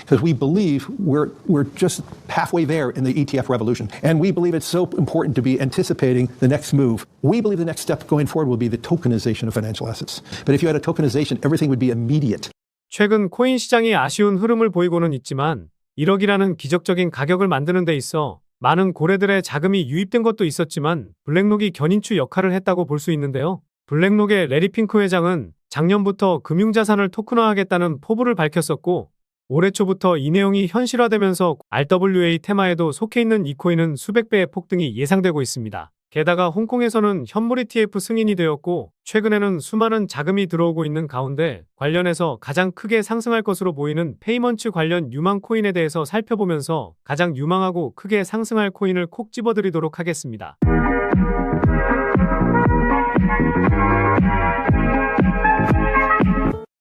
because we believe we're just halfway there in the ETF revolution. And we believe it's so important to be anticipating the next move. We believe the next step going forward will be the tokenization of financial assets. But if you had a tokenization, everything would be immediate. 최근 코인 시장이 아쉬운 흐름을 보이고는 있지만 1억이라는 기적적인 가격을 만드는 데 있어 많은 고래들의 자금이 유입된 것도 있었지만 블랙록이 견인추 역할을 했다고 볼 수 있는데요. 블랙록의 레리 핑크 회장은 작년부터 금융자산을 토큰화하겠다는 포부를 밝혔었고 올해 초부터 이 내용이 현실화되면서 RWA 테마에도 속해 있는 이 코인은 수백 배의 폭등이 예상되고 있습니다. 게다가 홍콩에서는 현물 ETF 승인이 되었고 최근에는 수많은 자금이 들어오고 있는 가운데 관련해서 가장 크게 상승할 것으로 보이는 페이먼츠 관련 유망 코인에 대해서 살펴보면서 가장 유망하고 크게 상승할 코인을 콕 집어드리도록 하겠습니다.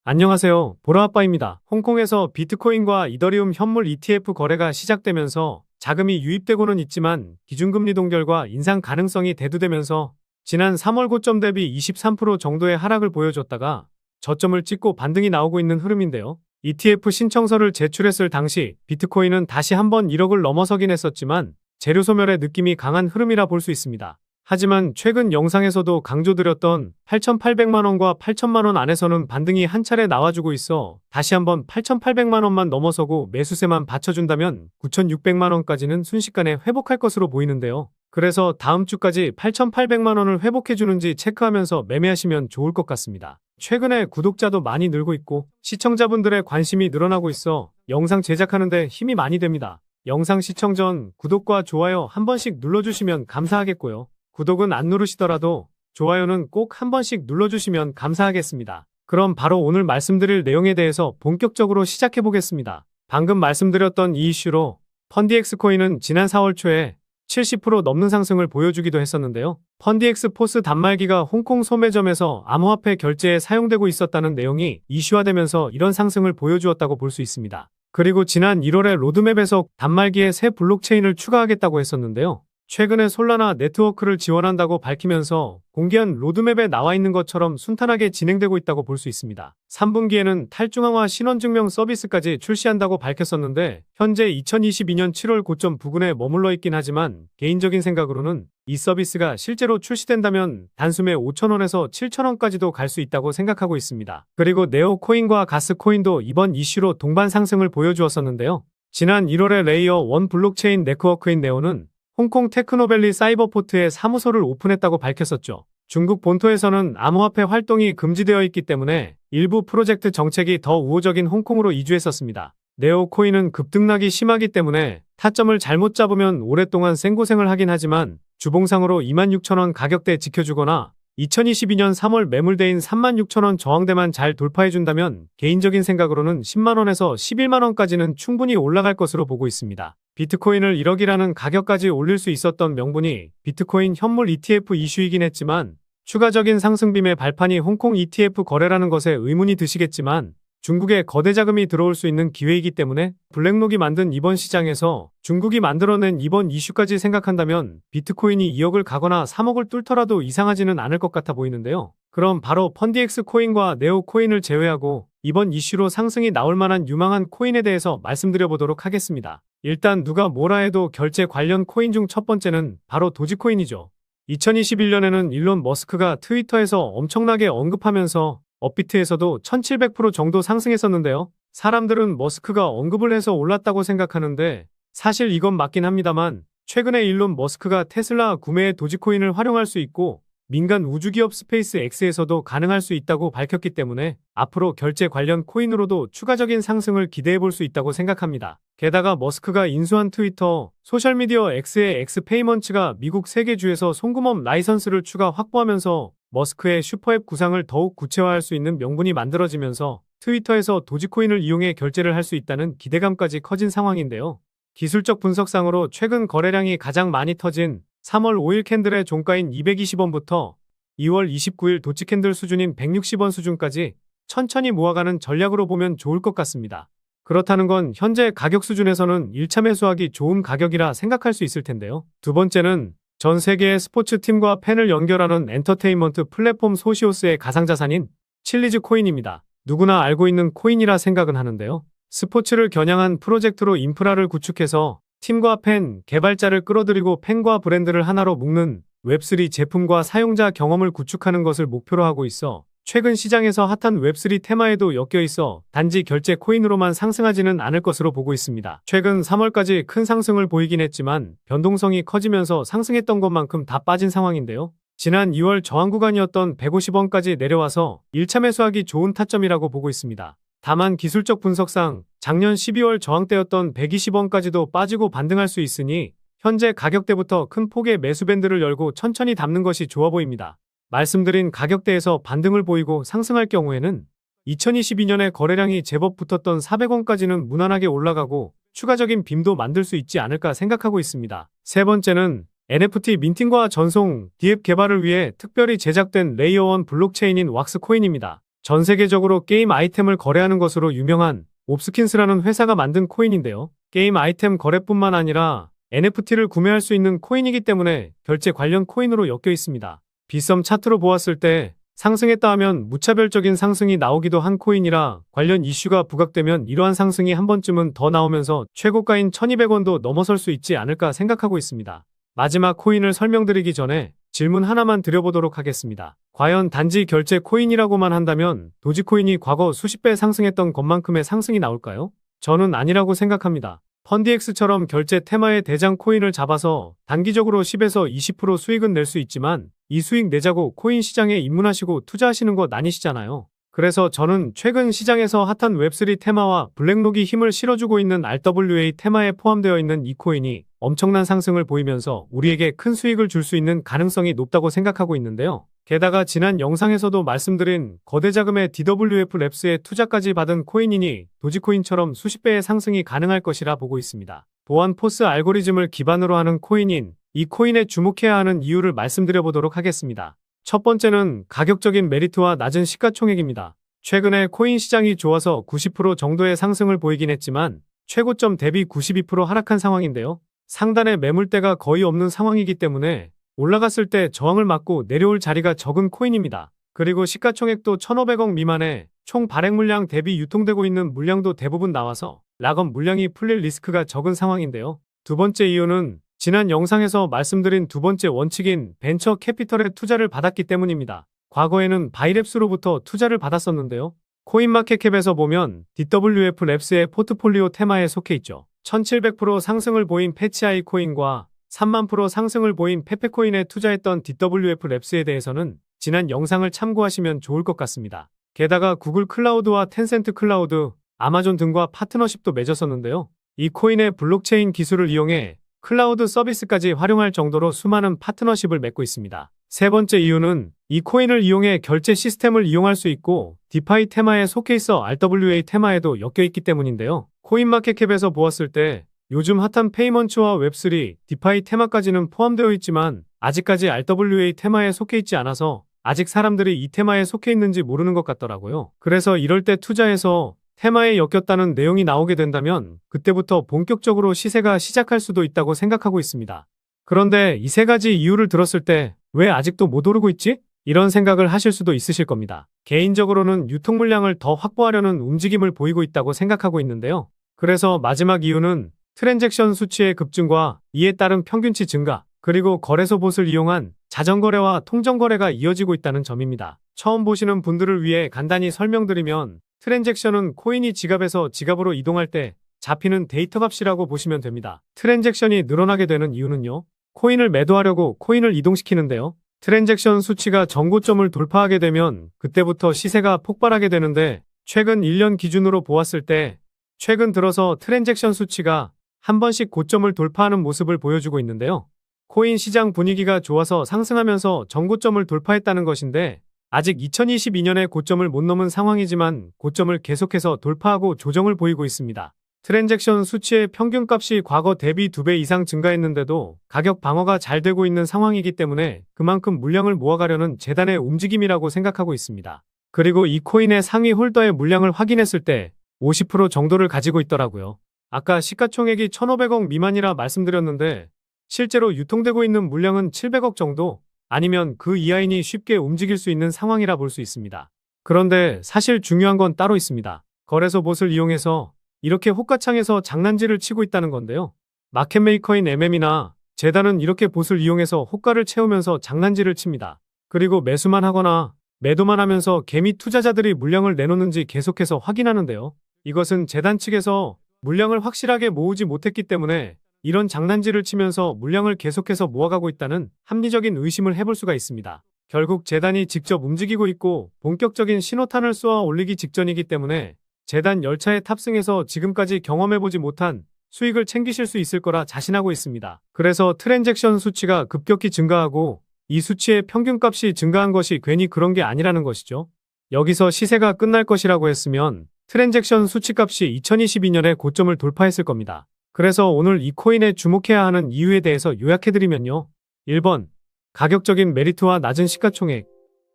안녕하세요. 보라아빠입니다. 홍콩에서 비트코인과 이더리움 현물 ETF 거래가 시작되면서 자금이 유입되고는 있지만 기준금리 동결과 인상 가능성이 대두되면서 지난 3월 고점 대비 23% 정도의 하락을 보여줬다가 저점을 찍고 반등이 나오고 있는 흐름인데요. ETF 신청서를 제출했을 당시 비트코인은 다시 한번 1억을 넘어서긴 했었지만 재료 소멸의 느낌이 강한 흐름이라 볼 수 있습니다. 하지만 최근 영상에서도 강조드렸던 8,800만원과 8,000만원 안에서는 반등이 한 차례 나와주고 있어 다시 한번 8,800만원만 넘어서고 매수세만 받쳐준다면 9,600만원까지는 순식간에 회복할 것으로 보이는데요. 그래서 다음 주까지 8,800만원을 회복해주는지 체크하면서 매매하시면 좋을 것 같습니다. 최근에 구독자도 많이 늘고 있고 시청자분들의 관심이 늘어나고 있어 영상 제작하는데 힘이 많이 됩니다. 영상 시청 전 구독과 좋아요 한 번씩 눌러주시면 감사하겠고요. 구독은 안 누르시더라도 좋아요는 꼭 한 번씩 눌러주시면 감사하겠습니다. 그럼 바로 오늘 말씀드릴 내용에 대해서 본격적으로 시작해보겠습니다. 방금 말씀드렸던 이 이슈로 펀디엑스 코인은 지난 4월 초에 70% 넘는 상승을 보여주기도 했었는데요. 펀디엑스 포스 단말기가 홍콩 소매점에서 암호화폐 결제에 사용되고 있었다는 내용이 이슈화되면서 이런 상승을 보여주었다고 볼 수 있습니다. 그리고 지난 1월에 로드맵에서 단말기에 새 블록체인을 추가하겠다고 했었는데요. 최근에 솔라나 네트워크를 지원한다고 밝히면서 공개한 로드맵에 나와 있는 것처럼 순탄하게 진행되고 있다고 볼 수 있습니다. 3분기에는 탈중앙화 신원증명 서비스까지 출시한다고 밝혔었는데 현재 2022년 7월 고점 부근에 머물러 있긴 하지만 개인적인 생각으로는 이 서비스가 실제로 출시된다면 단숨에 5,000원에서 7,000원까지도 갈 수 있다고 생각하고 있습니다. 그리고 네오 코인과 가스 코인도 이번 이슈로 동반 상승을 보여주었었는데요. 지난 1월에 레이어 1 블록체인 네트워크인 네오는 홍콩 테크노밸리 사이버포트에 사무소를 오픈했다고 밝혔었죠. 중국 본토에서는 암호화폐 활동이 금지되어 있기 때문에 일부 프로젝트 정책이 더 우호적인 홍콩으로 이주했었습니다. 네오 코인은 급등락이 심하기 때문에 타점을 잘못 잡으면 오랫동안 생고생을 하긴 하지만 주봉상으로 26,000원 가격대 지켜주거나 2022년 3월 매물대인 36,000원 저항대만 잘 돌파해준다면 개인적인 생각으로는 10만원에서 11만원까지는 충분히 올라갈 것으로 보고 있습니다. 비트코인을 1억이라는 가격까지 올릴 수 있었던 명분이 비트코인 현물 ETF 이슈이긴 했지만 추가적인 상승빔의 발판이 홍콩 ETF 거래라는 것에 의문이 드시겠지만 중국에 거대 자금이 들어올 수 있는 기회이기 때문에 블랙록이 만든 이번 시장에서 중국이 만들어낸 이번 이슈까지 생각한다면 비트코인이 2억을 가거나 3억을 뚫더라도 이상하지는 않을 것 같아 보이는데요. 그럼 바로 펀디엑스 코인과 네오 코인을 제외하고 이번 이슈로 상승이 나올 만한 유망한 코인에 대해서 말씀드려보도록 하겠습니다. 일단 누가 뭐라 해도 결제 관련 코인 중 첫 번째는 바로 도지코인이죠. 2021년에는 일론 머스크가 트위터에서 엄청나게 언급하면서 업비트에서도 1700% 정도 상승했었는데요. 사람들은 머스크가 언급을 해서 올랐다고 생각하는데 사실 이건 맞긴 합니다만 최근에 일론 머스크가 테슬라 구매에 도지코인을 활용할 수 있고 민간 우주기업 스페이스 X에서도 가능할 수 있다고 밝혔기 때문에 앞으로 결제 관련 코인으로도 추가적인 상승을 기대해 볼 수 있다고 생각합니다. 게다가 머스크가 인수한 트위터, 소셜미디어 X의 엑스페이먼츠가 미국 세계주에서 송금업 라이선스를 추가 확보하면서 머스크의 슈퍼앱 구상을 더욱 구체화할 수 있는 명분이 만들어지면서 트위터에서 도지코인을 이용해 결제를 할 수 있다는 기대감까지 커진 상황인데요. 기술적 분석상으로 최근 거래량이 가장 많이 터진 3월 5일 캔들의 종가인 220원부터 2월 29일 도치 캔들 수준인 160원 수준까지 천천히 모아가는 전략으로 보면 좋을 것 같습니다. 그렇다는 건 현재 가격 수준에서는 1차 매수하기 좋은 가격이라 생각할 수 있을 텐데요. 두 번째는 전 세계의 스포츠팀과 팬을 연결하는 엔터테인먼트 플랫폼 소시오스의 가상자산인 칠리즈 코인입니다. 누구나 알고 있는 코인이라 생각은 하는데요. 스포츠를 겨냥한 프로젝트로 인프라를 구축해서 팀과 팬, 개발자를 끌어들이고 팬과 브랜드를 하나로 묶는 웹3 제품과 사용자 경험을 구축하는 것을 목표로 하고 있어 최근 시장에서 핫한 웹3 테마에도 엮여 있어 단지 결제 코인으로만 상승하지는 않을 것으로 보고 있습니다. 최근 3월까지 큰 상승을 보이긴 했지만 변동성이 커지면서 상승했던 것만큼 다 빠진 상황인데요. 지난 2월 저항 구간이었던 150원까지 내려와서 1차 매수하기 좋은 타점이라고 보고 있습니다. 다만 기술적 분석상 작년 12월 저항대였던 120원까지도 빠지고 반등할 수 있으니 현재 가격대부터 큰 폭의 매수 밴드를 열고 천천히 담는 것이 좋아 보입니다. 말씀드린 가격대에서 반등을 보이고 상승할 경우에는 2022년에 거래량이 제법 붙었던 400원까지는 무난하게 올라가고 추가적인 빔도 만들 수 있지 않을까 생각하고 있습니다. 세 번째는 NFT 민팅과 전송, 디앱 개발을 위해 특별히 제작된 레이어1 블록체인인 왁스코인입니다. 전 세계적으로 게임 아이템을 거래하는 것으로 유명한 옵스킨스라는 회사가 만든 코인인데요. 게임 아이템 거래뿐만 아니라 NFT를 구매할 수 있는 코인이기 때문에 결제 관련 코인으로 엮여 있습니다. 빗썸 차트로 보았을 때 상승했다 하면 무차별적인 상승이 나오기도 한 코인이라 관련 이슈가 부각되면 이러한 상승이 한 번쯤은 더 나오면서 최고가인 1200원도 넘어설 수 있지 않을까 생각하고 있습니다. 마지막 코인을 설명드리기 전에 질문 하나만 드려보도록 하겠습니다. 과연 단지 결제 코인이라고만 한다면 도지코인이 과거 수십 배 상승했던 것만큼의 상승이 나올까요? 저는 아니라고 생각합니다. 펀디엑스처럼 결제 테마의 대장 코인을 잡아서 단기적으로 10에서 20% 수익은 낼 수 있지만 이 수익 내자고 코인 시장에 입문하시고 투자하시는 것 아니시잖아요. 그래서 저는 최근 시장에서 핫한 웹3 테마와 블랙록이 힘을 실어주고 있는 RWA 테마에 포함되어 있는 이 코인이 엄청난 상승을 보이면서 우리에게 큰 수익을 줄 수 있는 가능성이 높다고 생각하고 있는데요. 게다가 지난 영상에서도 말씀드린 거대 자금의 DWF 랩스에 투자까지 받은 코인이니 도지코인처럼 수십 배의 상승이 가능할 것이라 보고 있습니다. 보안 포스 알고리즘을 기반으로 하는 코인인 이 코인에 주목해야 하는 이유를 말씀드려 보도록 하겠습니다. 첫 번째는 가격적인 메리트와 낮은 시가총액입니다. 최근에 코인 시장이 좋아서 90% 정도의 상승을 보이긴 했지만 최고점 대비 92% 하락한 상황인데요. 상단에 매물대가 거의 없는 상황이기 때문에 올라갔을 때 저항을 맞고 내려올 자리가 적은 코인입니다. 그리고 시가총액도 1,500억 미만에 총 발행 물량 대비 유통되고 있는 물량도 대부분 나와서 락업 물량이 풀릴 리스크가 적은 상황인데요. 두 번째 이유는 지난 영상에서 말씀드린 두 번째 원칙인 벤처 캐피털의 투자를 받았기 때문입니다. 과거에는 바이랩스로부터 투자를 받았었는데요. 코인마켓캡에서 보면 DWF 랩스의 포트폴리오 테마에 속해 있죠. 1700% 상승을 보인 패치아이 코인과 3만% 상승을 보인 페페코인에 투자했던 DWF 랩스에 대해서는 지난 영상을 참고하시면 좋을 것 같습니다. 게다가 구글 클라우드와 텐센트 클라우드, 아마존 등과 파트너십도 맺었었는데요. 이 코인의 블록체인 기술을 이용해 클라우드 서비스까지 활용할 정도로 수많은 파트너십을 맺고 있습니다. 세 번째 이유는 이 코인을 이용해 결제 시스템을 이용할 수 있고 디파이 테마에 속해 있어 RWA 테마에도 엮여 있기 때문인데요. 코인마켓캡에서 보았을 때 요즘 핫한 페이먼츠와 웹3, 디파이 테마까지는 포함되어 있지만 아직까지 RWA 테마에 속해 있지 않아서 아직 사람들이 이 테마에 속해 있는지 모르는 것 같더라고요. 그래서 이럴 때 투자해서 테마에 엮였다는 내용이 나오게 된다면 그때부터 본격적으로 시세가 시작할 수도 있다고 생각하고 있습니다. 그런데 이 세 가지 이유를 들었을 때 왜 아직도 못 오르고 있지? 이런 생각을 하실 수도 있으실 겁니다. 개인적으로는 유통 물량을 더 확보하려는 움직임을 보이고 있다고 생각하고 있는데요. 그래서 마지막 이유는 트랜잭션 수치의 급증과 이에 따른 평균치 증가, 그리고 거래소 봇을 이용한 자전거래와 통정거래가 이어지고 있다는 점입니다. 처음 보시는 분들을 위해 간단히 설명드리면 트랜잭션은 코인이 지갑에서 지갑으로 이동할 때 잡히는 데이터 값이라고 보시면 됩니다. 트랜잭션이 늘어나게 되는 이유는요. 코인을 매도하려고 코인을 이동시키는데요. 트랜잭션 수치가 전고점을 돌파하게 되면 그때부터 시세가 폭발하게 되는데 최근 1년 기준으로 보았을 때 최근 들어서 트랜잭션 수치가 한 번씩 고점을 돌파하는 모습을 보여주고 있는데요. 코인 시장 분위기가 좋아서 상승하면서 전고점을 돌파했다는 것인데 아직 2022년에 고점을 못 넘은 상황이지만 고점을 계속해서 돌파하고 조정을 보이고 있습니다. 트랜잭션 수치의 평균값이 과거 대비 2배 이상 증가했는데도 가격 방어가 잘 되고 있는 상황이기 때문에 그만큼 물량을 모아가려는 재단의 움직임이라고 생각하고 있습니다. 그리고 이 코인의 상위 홀더의 물량을 확인했을 때 50% 정도를 가지고 있더라고요. 아까 시가총액이 1,500억 미만이라 말씀드렸는데 실제로 유통되고 있는 물량은 700억 정도, 아니면 그 이하이니 쉽게 움직일 수 있는 상황이라 볼 수 있습니다. 그런데 사실 중요한 건 따로 있습니다. 거래소 봇을 이용해서 이렇게 호가창에서 장난질을 치고 있다는 건데요. 마켓메이커인 MM이나 재단은 이렇게 봇을 이용해서 호가를 채우면서 장난질을 칩니다. 그리고 매수만 하거나 매도만 하면서 개미 투자자들이 물량을 내놓는지 계속해서 확인하는데요. 이것은 재단 측에서 물량을 확실하게 모으지 못했기 때문에 이런 장난질을 치면서 물량을 계속해서 모아가고 있다는 합리적인 의심을 해볼 수가 있습니다. 결국 재단이 직접 움직이고 있고 본격적인 신호탄을 쏘아 올리기 직전이기 때문에 재단 열차에 탑승해서 지금까지 경험해보지 못한 수익을 챙기실 수 있을 거라 자신하고 있습니다. 그래서 트랜잭션 수치가 급격히 증가하고 이 수치의 평균값이 증가한 것이 괜히 그런 게 아니라는 것이죠. 여기서 시세가 끝날 것이라고 했으면 트랜잭션 수치값이 2022년에 고점을 돌파했을 겁니다. 그래서 오늘 이 코인에 주목해야 하는 이유에 대해서 요약해드리면요. 1번, 가격적인 메리트와 낮은 시가총액.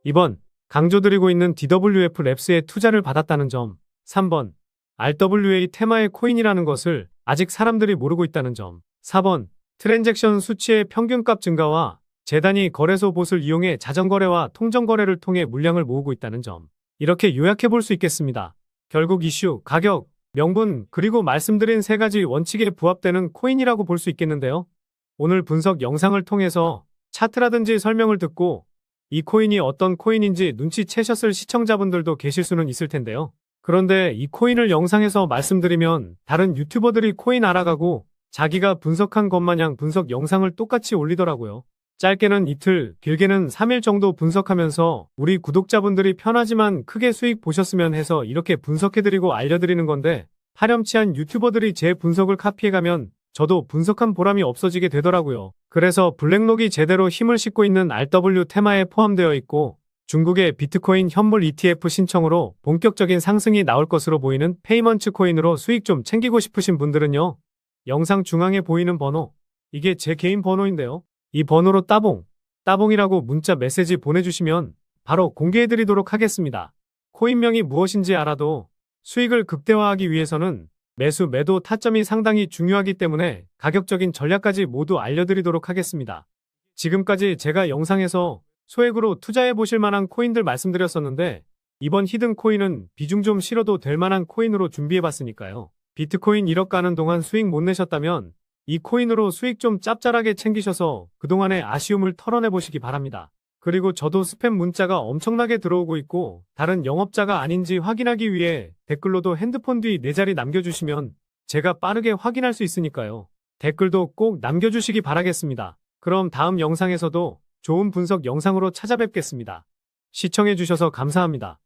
2번, 강조드리고 있는 DWF 랩스에 투자를 받았다는 점. 3번, RWA 테마의 코인이라는 것을 아직 사람들이 모르고 있다는 점. 4번, 트랜잭션 수치의 평균값 증가와 재단이 거래소 봇을 이용해 자전거래와 통정거래를 통해 물량을 모으고 있다는 점. 이렇게 요약해볼 수 있겠습니다. 결국 이슈, 가격, 명분, 그리고 말씀드린 세 가지 원칙에 부합되는 코인이라고 볼 수 있겠는데요. 오늘 분석 영상을 통해서 차트라든지 설명을 듣고 이 코인이 어떤 코인인지 눈치채셨을 시청자분들도 계실 수는 있을 텐데요. 그런데 이 코인을 영상에서 말씀드리면 다른 유튜버들이 코인 알아가고 자기가 분석한 것 마냥 분석 영상을 똑같이 올리더라고요. 짧게는 이틀, 길게는 3일 정도 분석하면서 우리 구독자분들이 편하지만 크게 수익 보셨으면 해서 이렇게 분석해드리고 알려드리는 건데 파렴치한 유튜버들이 제 분석을 카피해가면 저도 분석한 보람이 없어지게 되더라고요. 그래서 블랙록이 제대로 힘을 싣고 있는 RW 테마에 포함되어 있고 중국의 비트코인 현물 ETF 신청으로 본격적인 상승이 나올 것으로 보이는 페이먼츠 코인으로 수익 좀 챙기고 싶으신 분들은요. 영상 중앙에 보이는 번호, 이게 제 개인 번호인데요. 이 번호로 따봉이라고 문자 메시지 보내주시면 바로 공개해드리도록 하겠습니다. 코인명이 무엇인지 알아도 수익을 극대화하기 위해서는 매수, 매도 타점이 상당히 중요하기 때문에 가격적인 전략까지 모두 알려드리도록 하겠습니다. 지금까지 제가 영상에서 소액으로 투자해보실 만한 코인들 말씀드렸었는데 이번 히든 코인은 비중 좀 실어도 될 만한 코인으로 준비해봤으니까요. 비트코인 1억 가는 동안 수익 못 내셨다면 이 코인으로 수익 좀 짭짤하게 챙기셔서 그동안의 아쉬움을 털어내보시기 바랍니다. 그리고 저도 스팸 문자가 엄청나게 들어오고 있고 다른 영업자가 아닌지 확인하기 위해 댓글로도 핸드폰 뒤 4자리 남겨주시면 제가 빠르게 확인할 수 있으니까요. 댓글도 꼭 남겨주시기 바라겠습니다. 그럼 다음 영상에서도 좋은 분석 영상으로 찾아뵙겠습니다. 시청해주셔서 감사합니다.